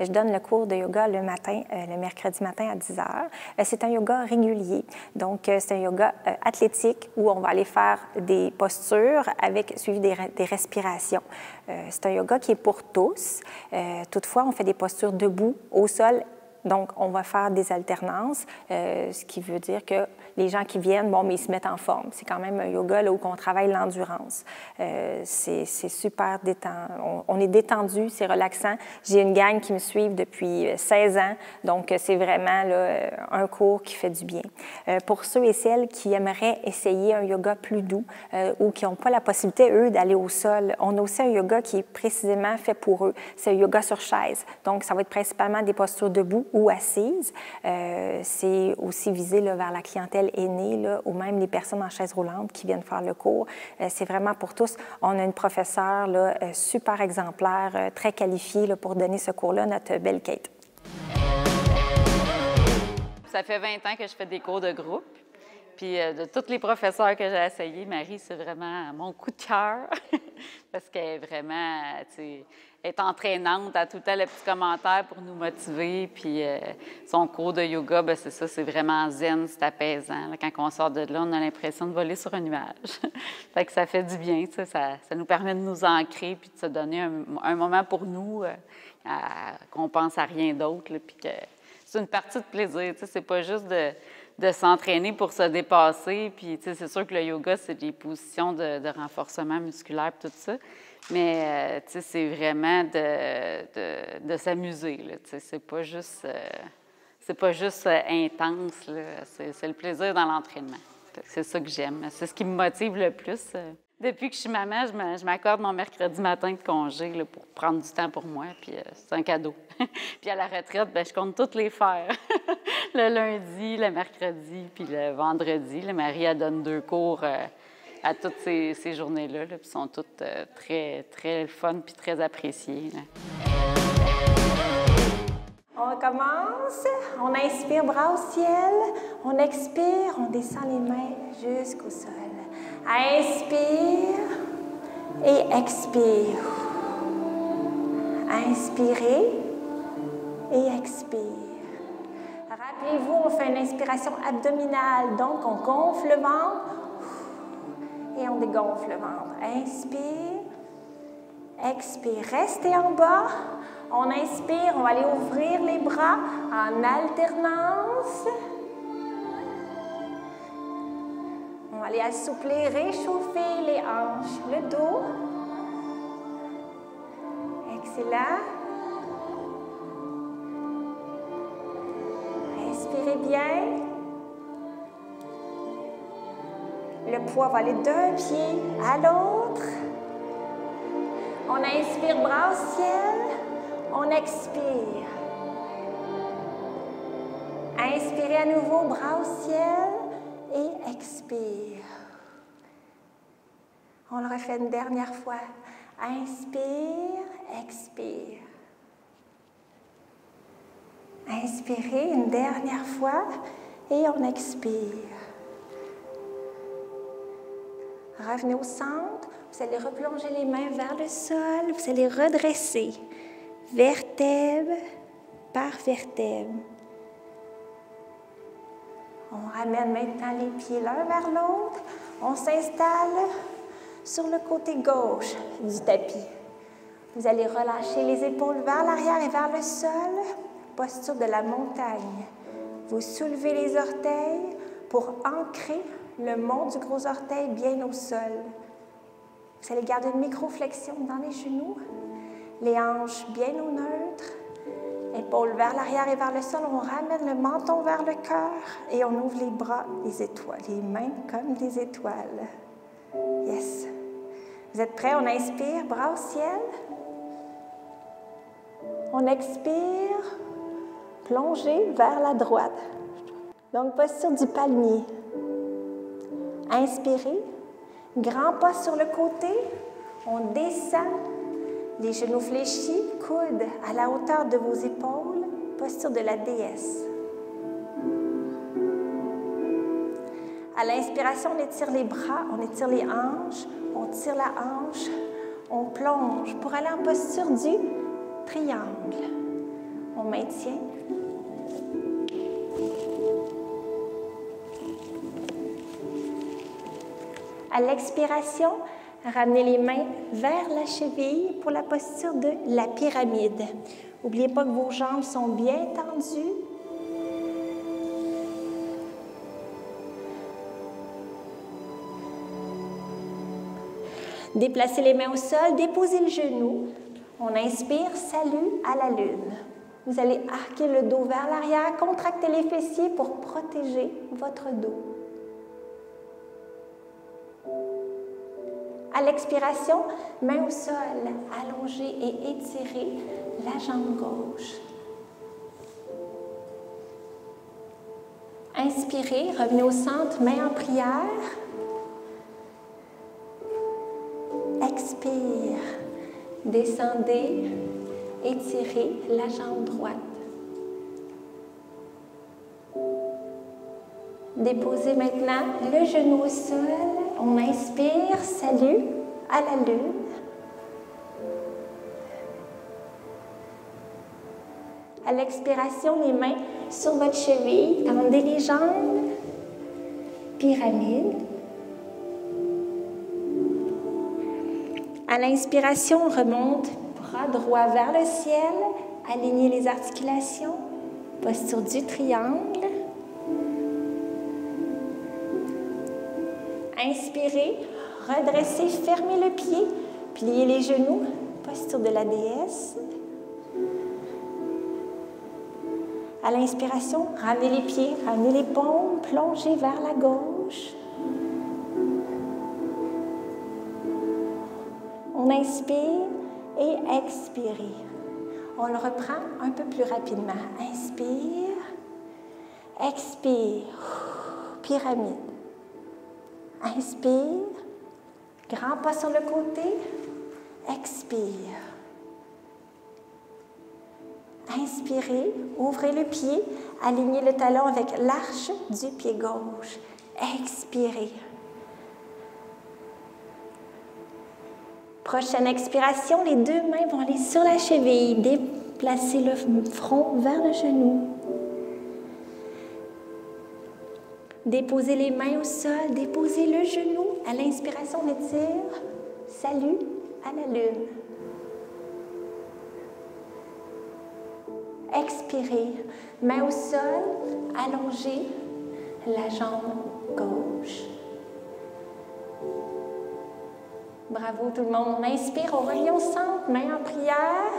Je donne le cours de yoga le matin, le mercredi matin à 10 heures. C'est un yoga régulier, donc c'est un yoga athlétique où on va aller faire des postures avec suivi des respirations. C'est un yoga qui est pour tous. Toutefois, on fait des postures debout, au sol. Donc, on va faire des alternances, ce qui veut dire que les gens qui viennent, bon, mais ils se mettent en forme. C'est quand même un yoga là, où on travaille l'endurance. C'est super détendu. On est détendu, c'est relaxant. J'ai une gang qui me suivent depuis 16 ans, donc c'est vraiment là, un cours qui fait du bien. Pour ceux et celles qui aimeraient essayer un yoga plus doux ou qui n'ont pas la possibilité, eux, d'aller au sol, on a aussi un yoga qui est précisément fait pour eux. C'est un yoga sur chaise. Donc, ça va être principalement des postures debout ou assises. C'est aussi visé là, vers la clientèle aînée là, ou même les personnes en chaise roulante qui viennent faire le cours. C'est vraiment pour tous. On a une professeure là, super exemplaire, très qualifiée là, pour donner ce cours-là, notre belle Kate. Ça fait 20 ans que je fais des cours de groupe. Puis de tous les professeurs que j'ai essayés, Marie, c'est vraiment mon coup de cœur parce qu'elle est vraiment, tu sais, est entraînante, elle a tout le temps les petits commentaires pour nous motiver. Puis son cours de yoga, bien, c'est ça, c'est vraiment zen, c'est apaisant. Là, quand on sort de là, on a l'impression de voler sur un nuage. Fait que ça fait du bien, tu sais, ça nous permet de nous ancrer puis de se donner un moment pour nous qu'on pense à rien d'autre, là, puis que c'est une partie de plaisir, tu sais, c'est pas juste de s'entraîner pour se dépasser. Puis, tu sais, c'est sûr que le yoga, c'est des positions de renforcement musculaire et tout ça. Mais, tu sais, c'est vraiment de s'amuser, là. Tu sais, c'est pas juste intense, là. C'est le plaisir dans l'entraînement. C'est ça que j'aime. C'est ce qui me motive le plus. Depuis que je suis maman, je m'accorde mon mercredi matin de congé là, pour prendre du temps pour moi, puis c'est un cadeau. Puis à la retraite, bien, je compte toutes les faire. Le lundi, le mercredi, puis le vendredi. Là, Marie, elle donne 2 cours à toutes ces journées-là, là, puis sont toutes très, très fun puis très appréciées, là. On commence, on inspire bras au ciel, on expire, on descend les mains jusqu'au sol. Inspire et expire. Inspirez et expire. Rappelez-vous, on fait une inspiration abdominale, donc on gonfle le ventre et on dégonfle le ventre. Inspire, expire, restez en bas. On inspire, on va aller ouvrir les bras en alternance. On va aller assouplir, réchauffer les hanches, le dos. Excellent. Respirez bien. Le poids va aller d'un pied à l'autre. On inspire, bras au ciel. On expire. Inspirez à nouveau, bras au ciel et expire. On le refait une dernière fois. Inspire, expire. Inspirez une dernière fois et on expire. Revenez au centre. Vous allez replonger les mains vers le sol. Vous allez redresser. Vertèbre par vertèbre. On ramène maintenant les pieds l'un vers l'autre. On s'installe sur le côté gauche du tapis. Vous allez relâcher les épaules vers l'arrière et vers le sol. Posture de la montagne. Vous soulevez les orteils pour ancrer le mont du gros orteil bien au sol. Vous allez garder une micro-flexion dans les genoux. Les hanches bien au neutre, épaules vers l'arrière et vers le sol. On ramène le menton vers le cœur et on ouvre les bras, les étoiles, les mains comme des étoiles. Yes. Vous êtes prêts? On inspire, bras au ciel. On expire, plongez vers la droite. Donc, posture du palmier. Inspirez, grand pas sur le côté. On descend. Les genoux fléchis, coudes à la hauteur de vos épaules, posture de la déesse. À l'inspiration, on étire les bras, on étire les hanches, on tire la hanche, on plonge pour aller en posture du triangle. On maintient. À l'expiration, ramenez les mains vers la cheville pour la posture de la pyramide. N'oubliez pas que vos jambes sont bien tendues. Déplacez les mains au sol, déposez le genou. On inspire, salut à la lune. Vous allez arquer le dos vers l'arrière, contracter les fessiers pour protéger votre dos. À l'expiration, main au sol, allongez et étirez la jambe gauche. Inspirez, revenez au centre, main en prière. Expire, descendez, étirez la jambe droite. Déposez maintenant le genou au sol. On inspire, salut à la lune. À l'expiration, les mains sur votre cheville, tendez les jambes, pyramide. À l'inspiration, on remonte, bras droit vers le ciel, alignez les articulations, posture du triangle. Inspirez, redressez, fermez le pied, pliez les genoux, posture de la déesse. À l'inspiration, ramenez les pieds, ramenez les paumes, plongez vers la gauche. On inspire et expirez. On le reprend un peu plus rapidement. Inspire, expire, pyramide. Inspire, grand pas sur le côté, expire. Inspirez, ouvrez le pied, alignez le talon avec l'arche du pied gauche. Expirez. Prochaine expiration, les deux mains vont aller sur la cheville. Déplacez le front vers le genou. Déposez les mains au sol, déposez le genou. À l'inspiration, on étire. Salut à la lune. Expirez. Main au sol, allongez la jambe gauche. Bravo tout le monde. On inspire, on revient au centre, main en prière.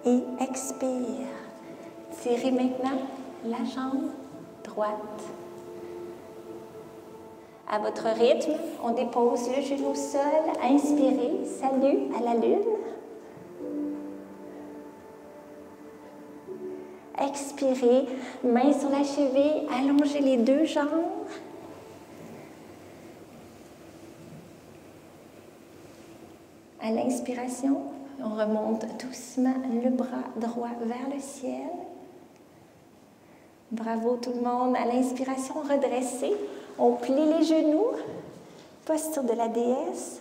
Et expire. Tirez maintenant la jambe droite. À votre rythme, on dépose le genou au sol. Inspirez, salut à la lune. Expirez, main sur la cheville, allongez les deux jambes. À l'inspiration, on remonte doucement le bras droit vers le ciel. Bravo tout le monde. À l'inspiration, redressez. On plie les genoux. Posture de la déesse.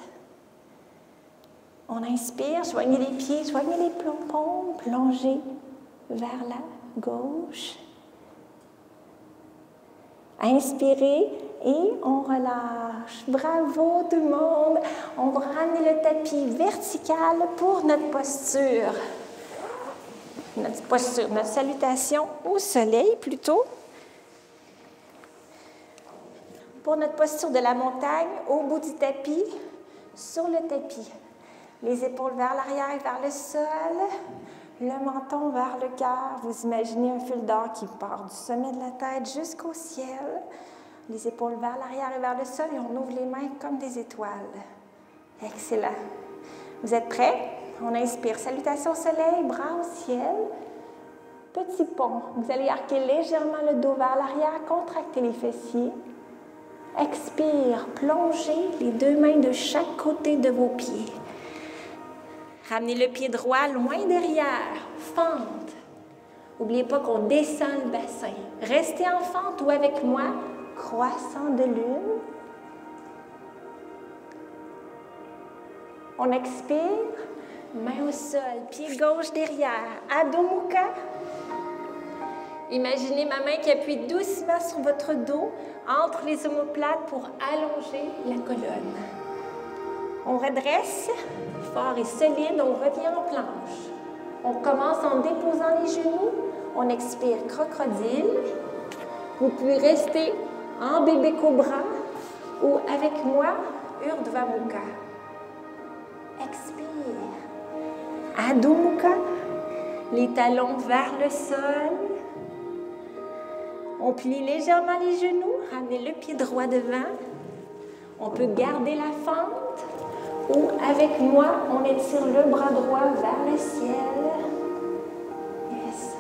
On inspire, joignez les pieds, joignez les paumes, plongez vers la gauche. Inspirez et on relâche. Bravo tout le monde. On va ramener le tapis vertical pour notre posture. Notre salutation au soleil plutôt. Pour notre posture de la montagne, au bout du tapis, sur le tapis. Les épaules vers l'arrière et vers le sol. Le menton vers le cœur. Vous imaginez un fil d'or qui part du sommet de la tête jusqu'au ciel. Les épaules vers l'arrière et vers le sol et on ouvre les mains comme des étoiles. Excellent. Vous êtes prêts? On inspire. Salutations au soleil, bras au ciel. Petit pont. Vous allez arquer légèrement le dos vers l'arrière, contracter les fessiers. Expire. Plongez les deux mains de chaque côté de vos pieds. Ramenez le pied droit loin derrière. Fente. N'oubliez pas qu'on descend le bassin. Restez en fente ou avec moi. Croissant de lune. On expire. Main au sol, pied gauche derrière. Adho Mukha. Imaginez ma main qui appuie doucement sur votre dos, entre les omoplates pour allonger la colonne. On redresse, fort et solide, on revient en planche. On commence en déposant les genoux, on expire crocodile. Vous pouvez rester en bébé cobra ou avec moi, Urdhva Mukha. Expire. Adho Mukha, les talons vers le sol. On plie légèrement les genoux, ramenez le pied droit devant. On peut garder la fente ou avec moi, on étire le bras droit vers le ciel. Yes.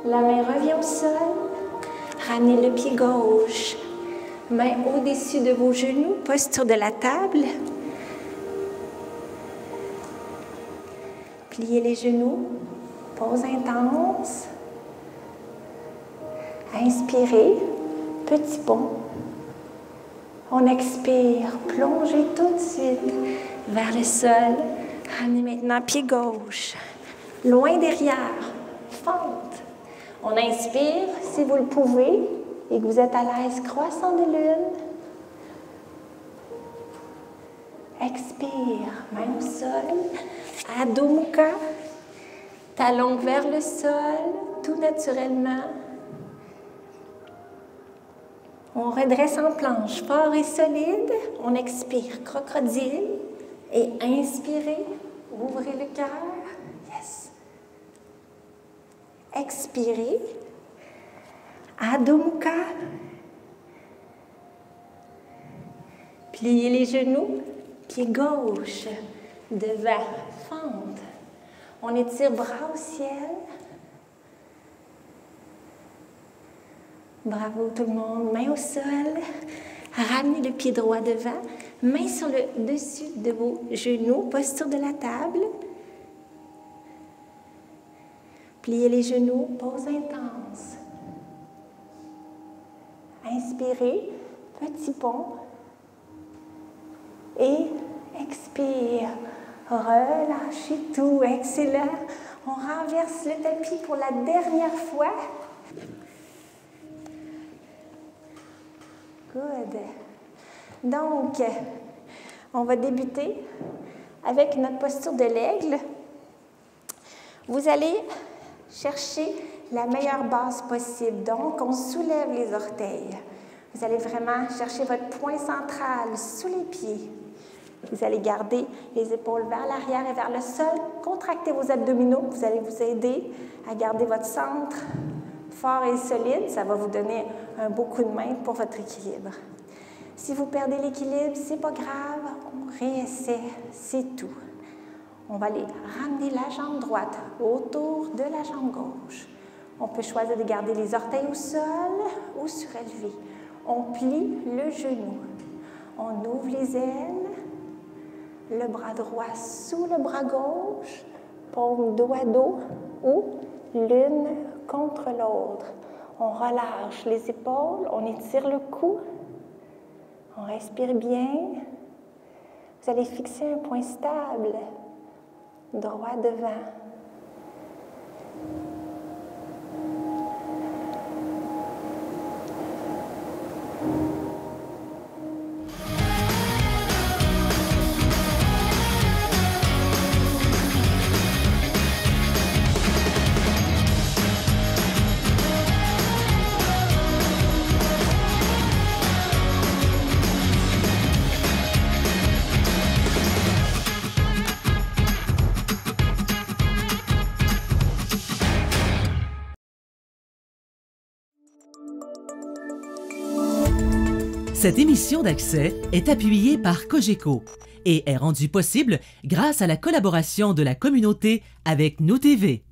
La main revient au sol. Ramenez le pied gauche. Main au-dessus de vos genoux, posture de la table. Pliez les genoux, pause intense. Inspirez, petit pont. On expire, plongez tout de suite vers le sol. Ramenez maintenant pied gauche, loin derrière, fente. On inspire, si vous le pouvez, et que vous êtes à l'aise, croissant de lune. Expire, main au sol, Adho Mukha, talons vers le sol, tout naturellement. On redresse en planche, fort et solide. On expire, crocodile. Et inspirez, ouvrez le cœur. Yes. Expirez. Adho Mukha. Pliez les genoux, pied gauche, devant, fente. On étire bras au ciel. Bravo tout le monde. Main au sol. Ramenez le pied droit devant. Main sur le dessus de vos genoux. Posture de la table. Pliez les genoux. Pause intense. Inspirez. Petit pont. Et expire. Relâchez tout. Excellent. On renverse le tapis pour la dernière fois. Good. Donc, on va débuter avec notre posture de l'aigle. Vous allez chercher la meilleure base possible. Donc, on soulève les orteils. Vous allez vraiment chercher votre point central sous les pieds. Vous allez garder les épaules vers l'arrière et vers le sol. Contractez vos abdominaux. Vous allez vous aider à garder votre centre fort et solide. Ça va vous donner un beau coup de main pour votre équilibre. Si vous perdez l'équilibre, c'est pas grave. On réessaie. C'est tout. On va aller ramener la jambe droite autour de la jambe gauche. On peut choisir de garder les orteils au sol ou surélevés. On plie le genou. On ouvre les ailes. Le bras droit sous le bras gauche. Paume dos à dos ou l'une contre l'autre. On relâche les épaules. On étire le cou. On respire bien. Vous allez fixer un point stable. Droit devant. Cette émission d'Accès est appuyée par Cogeco et est rendue possible grâce à la collaboration de la communauté avec Nous TV.